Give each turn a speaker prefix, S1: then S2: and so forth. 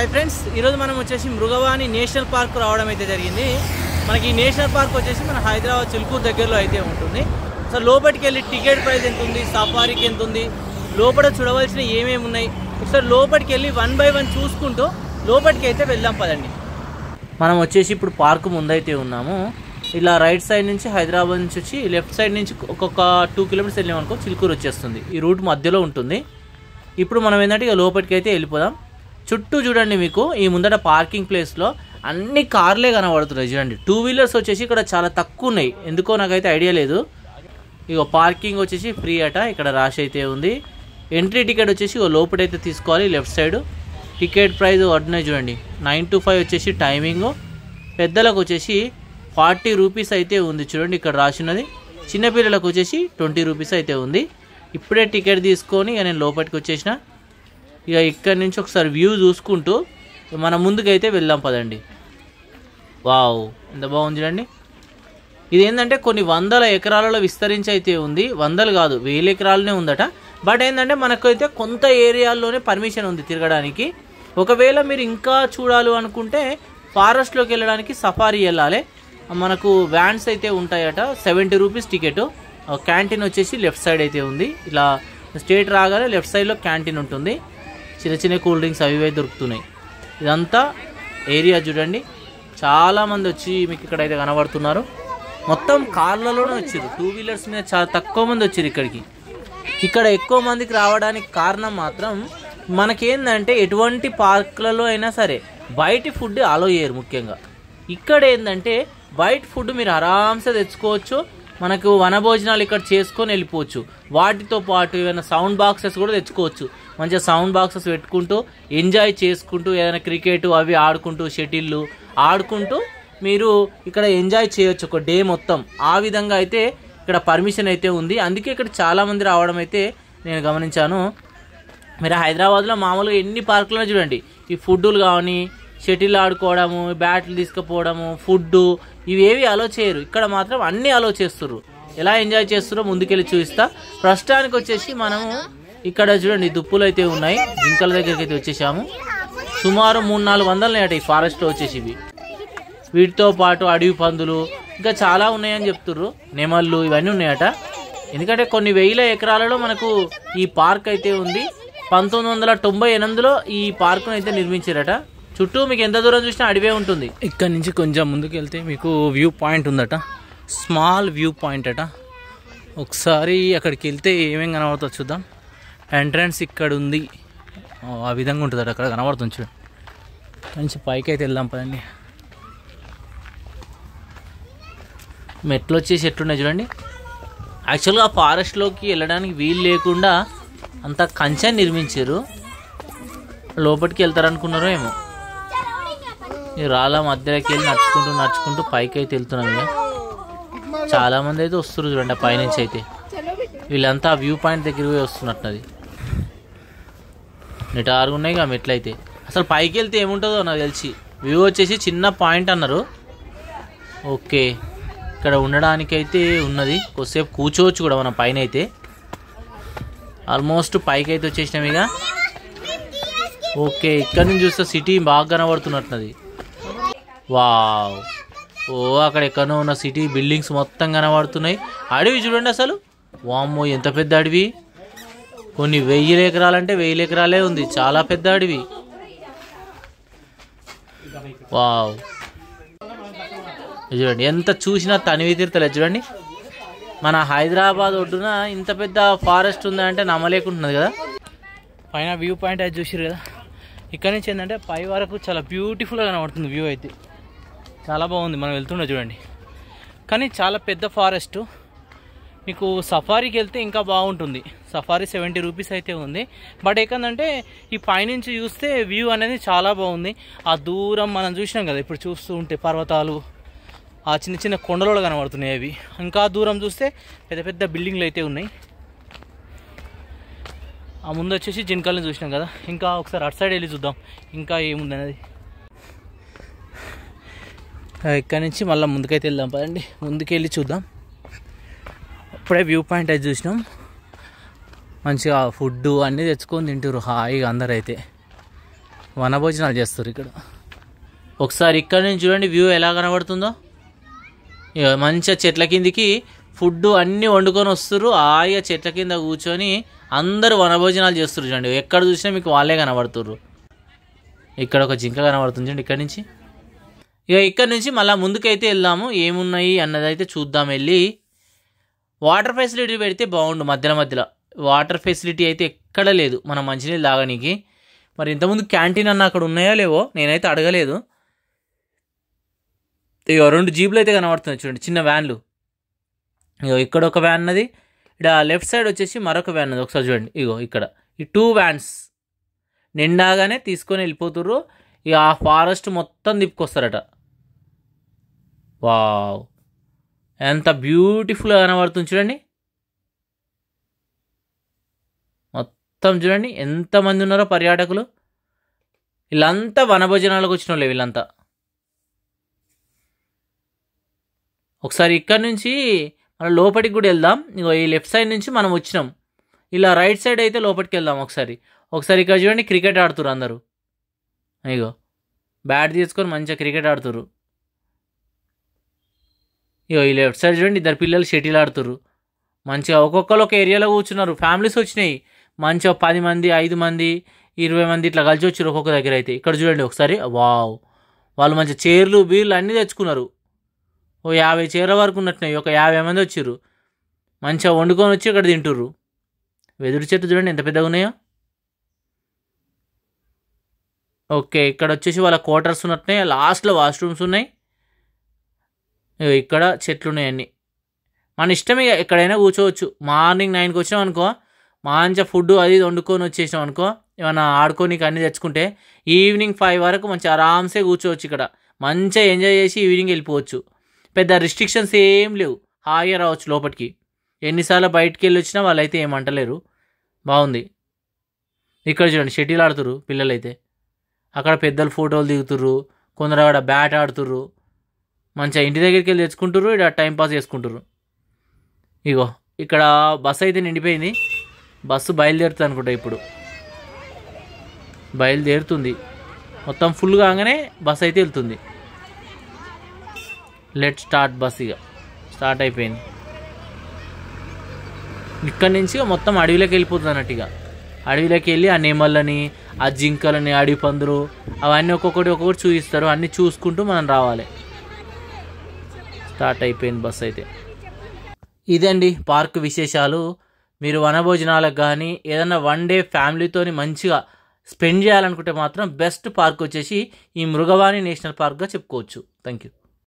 S1: Hi friends, ఈరోజు మనం వచ్చేసి మృగవాణి నేషనల్ పార్క్ రావడం అయితే జరిగింది. మనకి ఈ నేషనల్ పార్క్ వచ్చేసి మన హైదరాబాద్ చిలుకూరు దగ్గరలో అయితే ఉంటుంది. సో లోపలికి వెళ్ళి టికెట్ ప్రైస్ ఎంత ఉంది, సఫారీకి ఎంత ఉంది, లోపల చూడవలసిన ఏమేమి ఉన్నాయి, ఒకసారి లోపలికి వెళ్ళి 1 by 1 చూసుకుంటూ లోపలికి అయితే వెళ్దాం పదండి. మనం వచ్చేసి ఇప్పుడు పార్క్ ముందైతే ఉన్నాము. ఇలా రైట్ సైడ్ నుంచి హైదరాబాద్ నుంచి వచ్చి లెఫ్ట్ సైడ్ నుంచి ఒక్కొక్క 2 kilometers వెళ్ళామనుకో చిలుకూరు వచ్చేస్తుంది. ఈ రూట్ మధ్యలో ఉంటుంది. ఇప్పుడు మనం ఏంటంటే ఇక లోపలికి అయితే వెళ్ళిపోదాం. చుట్టూ చూడండి, మీకు ఈ ముందట పార్కింగ్ ప్లేస్లో అన్ని కార్లే కనబడుతున్నాయి. చూడండి, 2 wheelers వచ్చేసి ఇక్కడ చాలా తక్కువ ఉన్నాయి. ఎందుకో నాకైతే ఐడియా లేదు. ఇక పార్కింగ్ వచ్చేసి ఫ్రీ అట, ఇక్కడ రాసి అయితే ఉంది. ఎంట్రీ టికెట్ వచ్చేసి లోపలైతే తీసుకోవాలి. Left side ticket price ordinary చూడండి 9 to 5 వచ్చేసి టైమింగ్. పెద్దలకు వచ్చేసి 40 rupees అయితే ఉంది. చూడండి ఇక్కడ రాసినది. చిన్నపిల్లలకు వచ్చేసి 20 rupees అయితే ఉంది. ఇప్పుడే టికెట్ తీసుకొని ఇక నేను లోపలికి వచ్చేసిన. ఇక ఇక్కడి నుంచి ఒకసారి వ్యూ చూసుకుంటూ మన ముందుకైతే వెళ్దాం పదండి. వావ్, ఎంత బాగుంది చూడండి. ఇది ఏంటంటే కొన్ని 100 ఎకరాలలో విస్తరించి అయితే ఉంది. 100 కాదు, 1000 ఎకరాలనే ఉందట. బట్ ఏంటంటే మనకైతే కొంత ఏరియాల్లోనే పర్మిషన్ ఉంది తిరగడానికి. ఒకవేళ మీరు ఇంకా చూడాలి అనుకుంటే ఫారెస్ట్లోకి వెళ్ళడానికి సఫారీ వెళ్ళాలి. మనకు వ్యాన్స్ అయితే ఉంటాయట. 70 rupees టికెట్. క్యాంటీన్ వచ్చేసి లెఫ్ట్ సైడ్ అయితే ఉంది. ఇలా స్ట్రేట్ రాగానే లెఫ్ట్ సైడ్లో క్యాంటీన్ ఉంటుంది. చిన్న చిన్న కూల్ డ్రింక్స్ అవి ఇవి దొరుకుతున్నాయి. ఇదంతా ఏరియా చూడండి. చాలామంది వచ్చి మీకు ఇక్కడైతే కనబడుతున్నారు. మొత్తం కార్లలోనే వచ్చారు. 2 wheelers మీద చాలా తక్కువ మంది వచ్చారు ఇక్కడికి. ఇక్కడ ఎక్కువ మందికి రావడానికి కారణం మాత్రం మనకేందంటే ఎటువంటి పార్కులలో అయినా సరే బయటి ఫుడ్ అలో చేయరు. ముఖ్యంగా ఇక్కడ ఏంటంటే బయట ఫుడ్ మీరు ఆరామ్సే తెచ్చుకోవచ్చు. మనకు వనభోజనాలు ఇక్కడ చేసుకొని వెళ్ళిపోవచ్చు. వాటితో పాటు ఏమైనా సౌండ్ బాక్సెస్ కూడా తెచ్చుకోవచ్చు. మంచిగా సౌండ్ బాక్సెస్ పెట్టుకుంటూ ఎంజాయ్ చేసుకుంటూ ఏదైనా క్రికెట్ అవి ఆడుకుంటూ షటిల్లు ఆడుకుంటూ మీరు ఇక్కడ ఎంజాయ్ చేయొచ్చు ఒక డే మొత్తం. ఆ విధంగా అయితే ఇక్కడ పర్మిషన్ అయితే ఉంది. అందుకే ఇక్కడ చాలామంది రావడం అయితే నేను గమనించాను. మీరు హైదరాబాద్లో మామూలుగా ఎన్ని పార్కులు చూడండి, ఈ ఫుడ్లు కానీ షటిల్ ఆడుకోవడము, బ్యాట్లు తీసుకుపోవడము, ఫుడ్డు ఇవేవి అలో చేయరు. ఇక్కడ మాత్రం అన్నీ అలో చేస్తుర్రు. ఎలా ఎంజాయ్ చేస్తారో ముందుకెళ్ళి చూపిస్తా. ప్రస్తుతానికి వచ్చేసి మనము ఇక్కడ చూడండి దుప్పులు అయితే ఉన్నాయి. జింకల దగ్గరికి అయితే వచ్చేసాము. సుమారు 300-400 అట ఈ ఫారెస్ట్లో వచ్చేసి ఇవి. వీటితో పాటు అడవి పందులు ఇంకా చాలా ఉన్నాయని చెప్తుర్రు. నెమళ్ళు ఇవన్నీ ఉన్నాయట. ఎందుకంటే కొన్ని 1000 ఎకరాలలో మనకు ఈ పార్క్ అయితే ఉంది. 1998లో ఈ పార్కును అయితే నిర్మించారట. చుట్టూ మీకు ఎంత దూరం చూసినా అడవే ఉంటుంది. ఇక్కడ నుంచి కొంచెం ముందుకు వెళ్తే మీకు వ్యూ పాయింట్ ఉందట. స్మాల్ వ్యూ పాయింట్ అట. ఒకసారి అక్కడికి వెళ్తే ఏమేమి కనబడుతుందో చూద్దాం. ఎంట్రన్స్ ఇక్కడ ఉంది. ఆ విధంగా ఉంటుందట. అక్కడ కనబడుతుంది చూడండి. మంచి పైకి అయితే వెళ్దాం పదండి. మెట్లు వచ్చేసి ఎట్లున్నాయి చూడండి. యాక్చువల్గా ఫారెస్ట్లోకి వెళ్ళడానికి వీలు లేకుండా అంత కంచె నిర్మించారు. లోపలికి వెళ్తారనుకున్నారో ఏమో. ఈ రాళ్ళ మధ్యలోకి వెళ్ళి నడుచుకుంటూ పైకి అయితే వెళ్తున్నాం. ఇక చాలామంది అయితే వస్తున్నారు చూడండి ఆ పైనుంచి అయితే. వీళ్ళంతా వ్యూ పాయింట్ దగ్గర పోయి వస్తున్నట్టున్నది. నిటారుగా ఉన్నాయి ఇక మెట్లు అయితే. అసలు పైకి వెళ్తే ఏముంటుందో నాకు తెలిసి. వ్యూ వచ్చేసి చిన్న పాయింట్ అన్నారు. ఓకే, ఇక్కడ ఉండడానికైతే ఉన్నది. కొద్దిసేపు కూర్చోవచ్చు కూడా మనం పైన అయితే. ఆల్మోస్ట్ పైకి అయితే వచ్చేసినాం ఇక. ఓకే, ఇక్కడ నుంచి చూస్తే సిటీ బాగా కనబడుతున్నట్టున్నది. వావ్, ఓ అక్కడ ఎక్కడో ఉన్న సిటీ బిల్డింగ్స్ మొత్తం కనబడుతున్నాయి. అడవి చూడండి అసలు. వామ్మో, ఎంత పెద్ద అడవి. కొన్ని 1000 ఎకరాలంటే 1000 ఎకరాలే ఉంది. చాలా పెద్ద అడవి. వావ్, చూడండి ఎంత చూసినా తనివి తీరుతలేదు. చూడండి, మన హైదరాబాద్ ఒడ్డున ఇంత పెద్ద ఫారెస్ట్ ఉందంటే నమ్మలేకుంటున్నది కదా. పైన వ్యూ పాయింట్ అయితే చూసారు కదా. ఇక్కడ నుంచి ఏంటంటే పై వరకు చాలా బ్యూటిఫుల్గా కనబడుతుంది వ్యూ అయితే. చాలా బాగుంది. మనం వెళ్తుండే చూడండి. కానీ చాలా పెద్ద ఫారెస్ట్. మీకు సఫారీకి వెళ్తే ఇంకా బాగుంటుంది. సఫారీ 70 rupees అయితే ఉంది. బట్ ఏంటంటే ఈ పైనుంచి చూస్తే వ్యూ అనేది చాలా బాగుంది. ఆ దూరం మనం చూసినాం కదా, ఇప్పుడు చూస్తూ ఉంటే పర్వతాలు, ఆ చిన్న చిన్న కొండలు కనబడుతున్నాయి అవి. ఇంకా దూరం చూస్తే పెద్ద పెద్ద బిల్డింగ్లు అయితే ఉన్నాయి. ఆ ముందు వచ్చేసి జింకల్ని చూసినాం కదా. ఇంకా ఒకసారి అటు సైడ్ వెళ్ళి చూద్దాం ఇంకా ఏముంది అనేది. ఇక్కడ నుంచి మళ్ళీ ముందుకైతే వెళ్దాం పదండి. ముందుకెళ్ళి చూద్దాం. ఇప్పుడే వ్యూ పాయింట్ అయితే చూసినాం. మంచిగా ఫుడ్ అన్నీ తెచ్చుకొని తింటారు హాయిగా అందరైతే. వనభోజనాలు చేస్తారు ఇక్కడ. ఒకసారి ఇక్కడ నుంచి చూడండి వ్యూ ఎలా కనబడుతుందో. ఇక మంచిగా చెట్ల కిందికి ఫుడ్ అన్నీ వండుకొని వస్తారు. హాయిగా చెట్ల కింద కూర్చొని అందరూ వనభోజనాలు చేస్తారు. చూడండి ఎక్కడ చూసినా మీకు వాళ్ళే కనబడుతుర్రు. ఇక్కడ ఒక జింక కనబడుతుంది చూడండి ఇక్కడ నుంచి. ఇక ఇక్కడ నుంచి మళ్ళీ ముందుకైతే వెళ్దాము, ఏమున్నాయి అన్నదైతే చూద్దాం. వెళ్ళి వాటర్ ఫెసిలిటీ పెడితే బాగుండు. మధ్యలో వాటర్ ఫెసిలిటీ అయితే ఎక్కడ లేదు మనం మంచినీళ్ళు తాగనీకి. మరి ఇంతకుముందు క్యాంటీన్ అన్న అక్కడ ఉన్నాయా లేవో నేనైతే అడగలేదు. ఇక 2 జీపులు అయితే కనబడుతున్నాయి చూడండి, చిన్న వ్యాన్లు. ఇగో ఇక్కడ ఒక వ్యాన్ ఉన్నది, ఇక్కడ లెఫ్ట్ సైడ్ వచ్చేసి మరొక వ్యాన్ ఉన్నది. ఒకసారి చూడండి, ఇగో ఇక్కడ ఈ 2 వ్యాన్స్ నిండాగానే తీసుకొని వెళ్ళిపోతుర్రు. ఇక ఆ ఫారెస్ట్ మొత్తం తిప్పుకొస్తారట. వావ్, ఎంత బ్యూటిఫుల్గా కనబడుతుంది చూడండి. మొత్తం చూడండి ఎంతమంది ఉన్నారో పర్యాటకులు. వీళ్ళంతా వనభోజనాలకు వచ్చిన వాళ్ళే వీళ్ళంతా. ఒకసారి ఇక్కడ నుంచి మనం లోపలికి కూడా వెళ్దాం. ఇగో ఈ లెఫ్ట్ సైడ్ నుంచి మనం వచ్చినాం, ఇలా రైట్ సైడ్ అయితే లోపలికి వెళ్దాం. ఒకసారి ఇక్కడ చూడండి క్రికెట్ ఆడుతురు అందరూ. ఇగో బ్యాట్ తీసుకొని మంచిగా క్రికెట్ ఆడుతురు. ఇగో ఈ లెఫ్ట్ సైడ్ చూడండి 2 పిల్లలు షటిల్ ఆడుతురు. మంచిగా ఒక్కొక్కరు ఒక ఏరియాలో కూర్చున్నారు. ఫ్యామిలీస్ వచ్చినాయి మంచిగా 10 మంది 5 మంది 20 మంది ఇట్లా కలిసి వచ్చారు ఒక్కొక్క దగ్గర అయితే. ఇక్కడ చూడండి ఒకసారి, వావ్, వాళ్ళు మంచిగా చైర్లు బీర్లు అన్నీ తెచ్చుకున్నారు. ఓ 50 చీరల వరకు ఉన్నట్టున్నాయి. ఒక 50 మంది వచ్చారు, మంచిగా వండుకొని వచ్చి ఇక్కడ తింటుర్రు. వెదురు చెట్టు చూడండి ఎంత పెద్దగా ఉన్నాయో. ఓకే, ఇక్కడ వచ్చేసి వాళ్ళ క్వార్టర్స్ ఉన్నట్టున్నాయి. లాస్ట్లో వాష్రూమ్స్ ఉన్నాయి. ఇక్కడ చెట్లు ఉన్నాయి అన్నీ. మన ఇష్టం, ఇక ఎక్కడైనా కూర్చోవచ్చు. మార్నింగ్ 9కి వచ్చినాం అనుకో, మంచిగా ఫుడ్ అది వండుకొని వచ్చేసినాం అనుకో, ఏమైనా ఆడుకోనికి అన్నీ తెచ్చుకుంటే ఈవినింగ్ 5 వరకు మంచిగా ఆరామ్సే కూర్చోవచ్చు. ఇక్కడ మంచిగా ఎంజాయ్ చేసి ఈవినింగ్ వెళ్ళిపోవచ్చు. పెద్ద రిస్ట్రిక్షన్స్ ఏం లేవు, హాయిగా రావచ్చు లోపలికి. ఎన్నిసార్లు బయటికి వెళ్ళి వచ్చినా వాళ్ళైతే ఏమంటలేరు, బాగుంది. ఇక్కడ చూడండి షటిల్ ఆడుతురు పిల్లలైతే, అక్కడ పెద్దలు ఫోటోలు దిగుతుర్రు, కొందరు అక్కడ బ్యాట్ ఆడుతుర్రు. మంచిగా ఇంటి దగ్గరికి వెళ్ళి తెచ్చుకుంటారు, ఇక్కడ టైంపాస్ చేసుకుంటారు. ఇగో ఇక్కడ బస్సు అయితే నిండిపోయింది. బస్సు బయలుదేరుతుంది అనుకుంటా, ఇప్పుడు బయలుదేరుతుంది. మొత్తం ఫుల్ కాగానే బస్సు అయితే వెళ్తుంది. Let start bus. ఇక స్టార్ట్ అయిపోయింది. ఇక్కడి నుంచి మొత్తం అడవిలోకి వెళ్ళిపోతుంది అన్నట్టు. ఇక అడవిలోకి వెళ్ళి ఆ నెమళ్ళని ఆ జింకలని అడవి పందులు అవన్నీ ఒక్కొక్కటి చూపిస్తారు. అన్నీ చూసుకుంటూ మనం రావాలి. స్టార్ట్ అయిపోయింది బస్ అయితే. ఇదండి పార్క్ విశేషాలు. మీరు వనభోజనాలకు కానీ ఏదైనా 1 డే ఫ్యామిలీతోని మంచిగా స్పెండ్ చేయాలనుకుంటే మాత్రం బెస్ట్ పార్క్ వచ్చేసి ఈ మృగవాణి నేషనల్ పార్క్గా చెప్పుకోవచ్చు. Thank you.